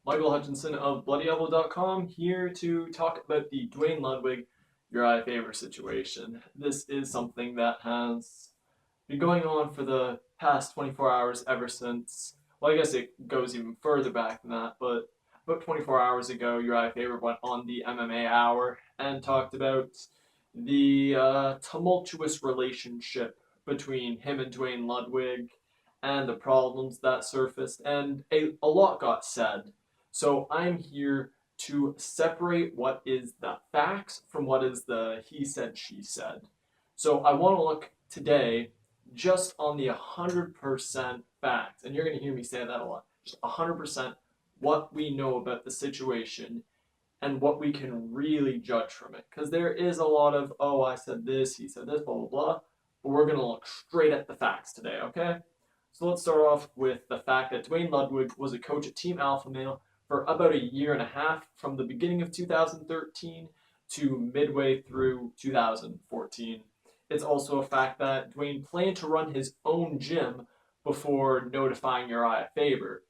Michael Hutchinson of BloodyElbow.com here to talk about the Duane Ludwig Uriah Faber situation. This is something that has been going on for the past 24 hours ever since, well, I guess it goes even further back than that, but about 24 hours ago, Uriah Faber went on the MMA Hour and talked about the tumultuous relationship between him and Duane Ludwig and the problems that surfaced, and a lot got said. So I'm here to separate what is the facts from what is the he said, she said. So I want to look today just on the 100% facts, and you're going to hear me say that a lot. Just 100% what we know about the situation and what we can really judge from it. Because there is a lot of, oh, I said this, he said this, blah, blah, blah. But we're going to look straight at the facts today, okay? So let's start off with the fact that Duane Ludwig was a coach at Team Alpha Male for about a year and a half, from the beginning of 2013 to midway through 2014. It's also a fact that Duane planned to run his own gym before notifying Urijah Faber.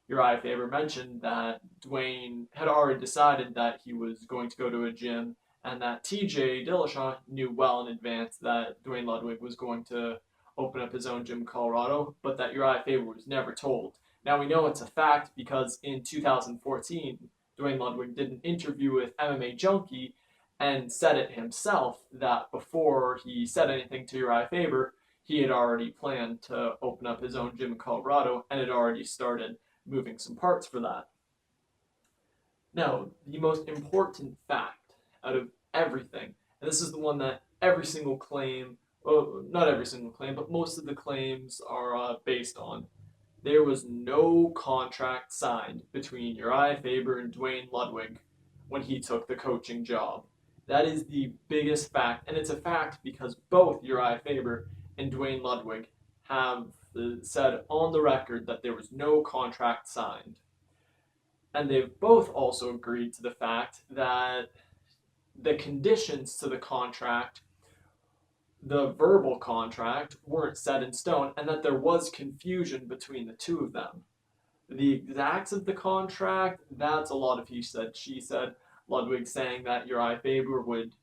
Urijah Faber mentioned that Duane had already decided that he was going to go to a gym, and that TJ Dillashaw knew well in advance that Duane Ludwig was going to open up his own gym in Colorado, but that Urijah Faber was never told. Now we know it's a fact because in 2014, Duane Ludwig did an interview with MMA Junkie and said it himself that before he said anything to Urijah Faber, he had already planned to open up his own gym in Colorado and had already started moving some parts for that. Now, the most important fact out of everything, and this is the one that every single claim, well, not every single claim, but most of the claims are based on. There was no contract signed between Urijah Faber and Duane Ludwig when he took the coaching job. That is the biggest fact, and it's a fact because both Urijah Faber and Duane Ludwig have said on the record that there was no contract signed. And they've both also agreed to the fact that the conditions to the contract, the verbal contract, weren't set in stone, and that there was confusion between the two of them. The exacts of the contract, that's a lot of he said, she said. Ludwig saying that Urijah Faber would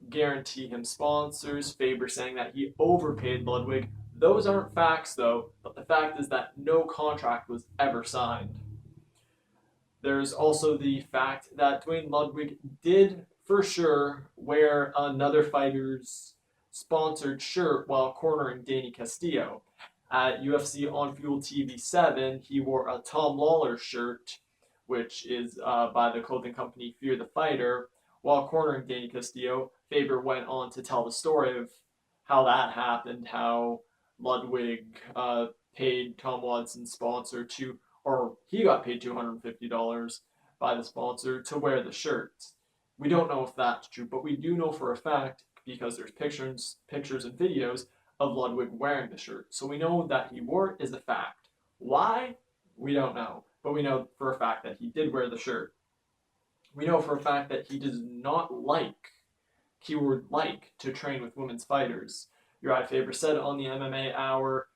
guarantee him sponsors, Faber saying that he overpaid Ludwig. Those aren't facts, though, but the fact is that no contract was ever signed. There's also the fact that Duane Ludwig did, for sure, wear another fighter's sponsored shirt while cornering Danny Castillo. At UFC On Fuel TV 7, he wore a Tom Lawler shirt, which is by the clothing company Fear the Fighter. While cornering Danny Castillo, Faber went on to tell the story of how that happened, how Ludwig paid Tom Watson's sponsor to, or he got paid $250 by the sponsor to wear the shirt. We don't know if that's true, but we do know for a fact because there's pictures and videos of Ludwig wearing the shirt. So we know that he wore it is a fact. Why? We don't know, but we know for a fact that he did wear the shirt. We know for a fact that he does not like, keyword like, to train with women's fighters. Urijah Faber said on the MMA Hour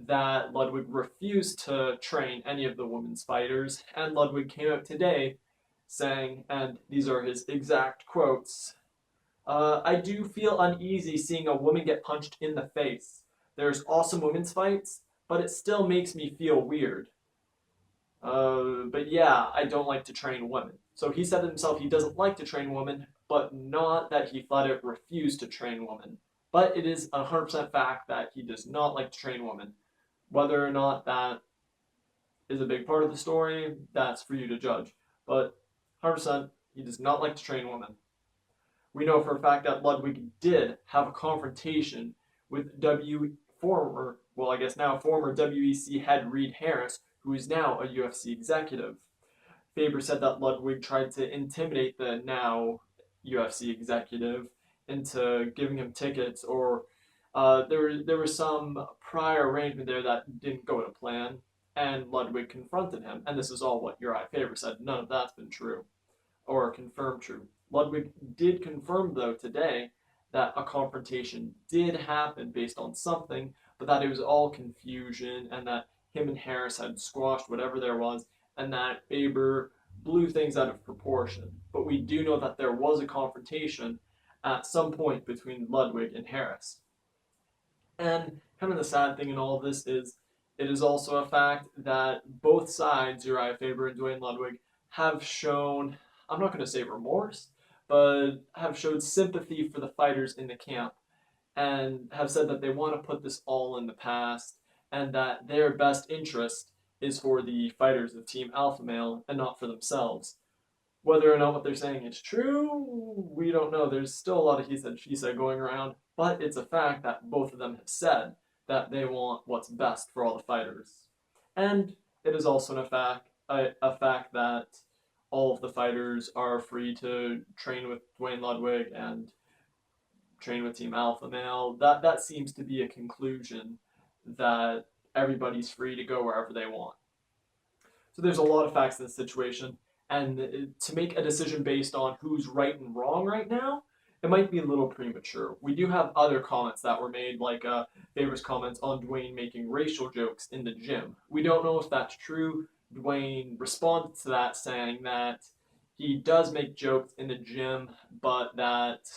that Ludwig refused to train any of the women's fighters, and Ludwig came out today saying, and these are his exact quotes, I do feel uneasy seeing a woman get punched in the face. There's awesome women's fights, but it still makes me feel weird. But yeah, I don't like to train women. So he said himself he doesn't like to train women, but not that he flat out refused to train women. But it is a 100% fact that he does not like to train women. Whether or not that is a big part of the story, that's for you to judge. But 100%, he does not like to train women. We know for a fact that Ludwig did have a confrontation with former WEC head Reed Harris, who is now a UFC executive. Faber said that Ludwig tried to intimidate the now UFC executive into giving him tickets, or there was some prior arrangement there that didn't go to plan, and Ludwig confronted him. And this is all what Urijah Faber said. None of that's been true or confirmed true. Ludwig did confirm, though, today that a confrontation did happen based on something, but that it was all confusion and that him and Harris had squashed whatever there was, and that Faber blew things out of proportion. But we do know that there was a confrontation at some point between Ludwig and Harris. And kind of the sad thing in all of this is it is also a fact that both sides, Urijah Faber and Duane Ludwig, have shown, I'm not going to say remorse, but have showed sympathy for the fighters in the camp and have said that they want to put this all in the past and that their best interest is for the fighters of Team Alpha Male and not for themselves. Whether or not what they're saying is true, we don't know. There's still a lot of he said, she said going around, but it's a fact that both of them have said that they want what's best for all the fighters. And it is also a fact that all of the fighters are free to train with Duane Ludwig and train with Team Alpha Male. That seems to be a conclusion that everybody's free to go wherever they want. So there's a lot of facts in this situation, and to make a decision based on who's right and wrong right now, it might be a little premature. We do have other comments that were made, like Faber's comments on Duane making racial jokes in the gym. We don't know if that's true. Duane responded to that saying that he does make jokes in the gym, but that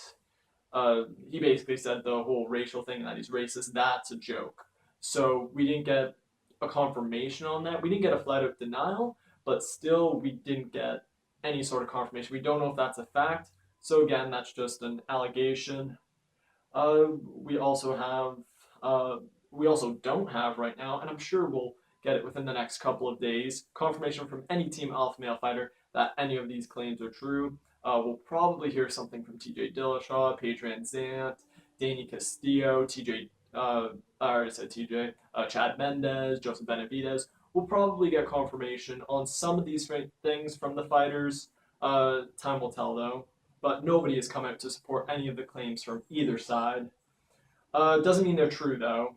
he basically said the whole racial thing, that he's racist, that's a joke. So we didn't get a confirmation on that. We didn't get a flat out denial, but still we didn't get any sort of confirmation. We don't know if that's a fact. So again, that's just an allegation. We also don't have right now, and I'm sure we'll get it within the next couple of days, confirmation from any Team Alpha Male fighter that any of these claims are true. We'll probably hear something from TJ Dillashaw, Patron Zant, Danny Castillo, Chad Mendez, Joseph Benavidez. We'll probably get confirmation on some of these things from the fighters. Time will tell, though. But nobody has come out to support any of the claims from either side. Doesn't mean they're true, though.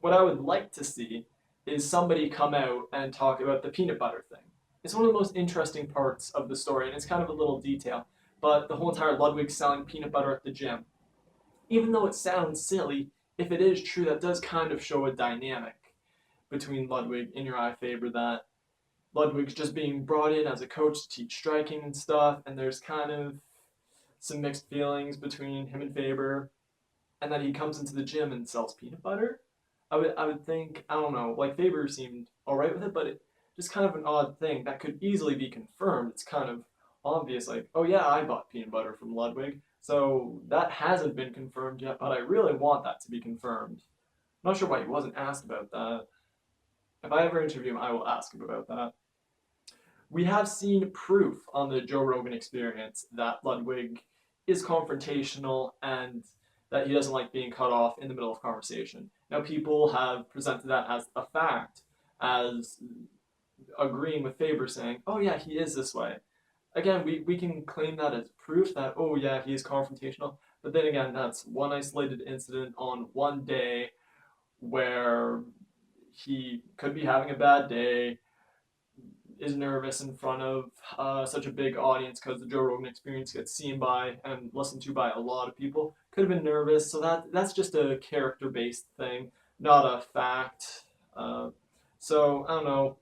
What I would like to see is somebody come out and talk about the peanut butter thing. It's one of the most interesting parts of the story, and it's kind of a little detail, but the whole entire Ludwig selling peanut butter at the gym. Even though it sounds silly, if it is true, that does kind of show a dynamic between Ludwig and Urijah Faber, that Ludwig's just being brought in as a coach to teach striking and stuff, and there's kind of some mixed feelings between him and Faber, and then he comes into the gym and sells peanut butter. I would think, I don't know, like Faber seemed alright with it, but it just kind of an odd thing that could easily be confirmed. It's kind of obvious, like, oh yeah, I bought peanut butter from Ludwig, so that hasn't been confirmed yet, but I really want that to be confirmed. I'm not sure why he wasn't asked about that. If I ever interview him, I will ask him about that. We have seen proof on the Joe Rogan Experience that Ludwig is confrontational and that he doesn't like being cut off in the middle of conversation. Now, people have presented that as a fact, as agreeing with Faber, saying, oh yeah, he is this way. Again, we can claim that as proof that, oh yeah, he is confrontational, but then again, that's one isolated incident on one day where he could be having a bad day, is nervous in front of such a big audience because the Joe Rogan Experience gets seen by and listened to by a lot of people. Could have been nervous, so that's just a character-based thing, not a fact. So I don't know.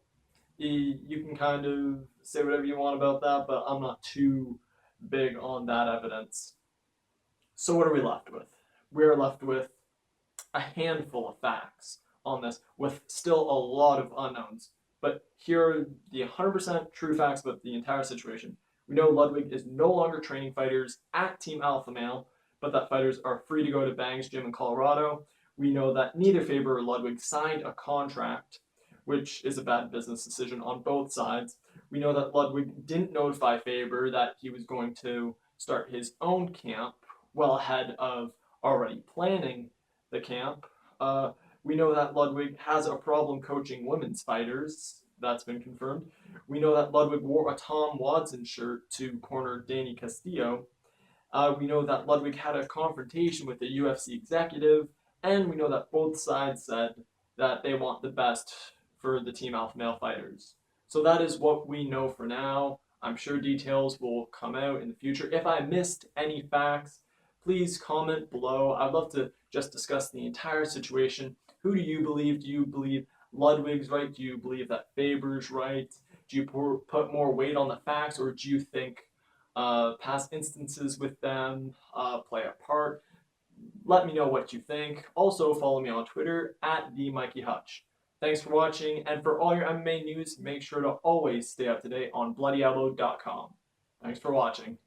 You can kind of say whatever you want about that, but I'm not too big on that evidence. So what are we left with? We're left with a handful of facts on this, with still a lot of unknowns. But here are the 100% true facts about the entire situation. We know Ludwig is no longer training fighters at Team Alpha Male, but that fighters are free to go to Bang's gym in Colorado. We know that neither Faber or Ludwig signed a contract, which is a bad business decision on both sides. We know that Ludwig didn't notify Faber that he was going to start his own camp well ahead of already planning the camp. We know that Ludwig has a problem coaching women's fighters. That's been confirmed. We know that Ludwig wore a Tom Watson shirt to corner Danny Castillo. We know that Ludwig had a confrontation with the UFC executive, and we know that both sides said that they want the best for the Team Alpha Male fighters. So that is what we know for now. I'm sure details will come out in the future. If I missed any facts, please comment below. I'd love to just discuss the entire situation. Who do you believe? Do you believe Ludwig's right? Do you believe that Faber's right? Do you put more weight on the facts, or do you think past instances with them play a part? Let me know what you think. Also, follow me on Twitter at @TheMikeyHutch. Thanks for watching, and for all your MMA news, make sure to always stay up to date on BloodyElbow.com. Thanks for watching.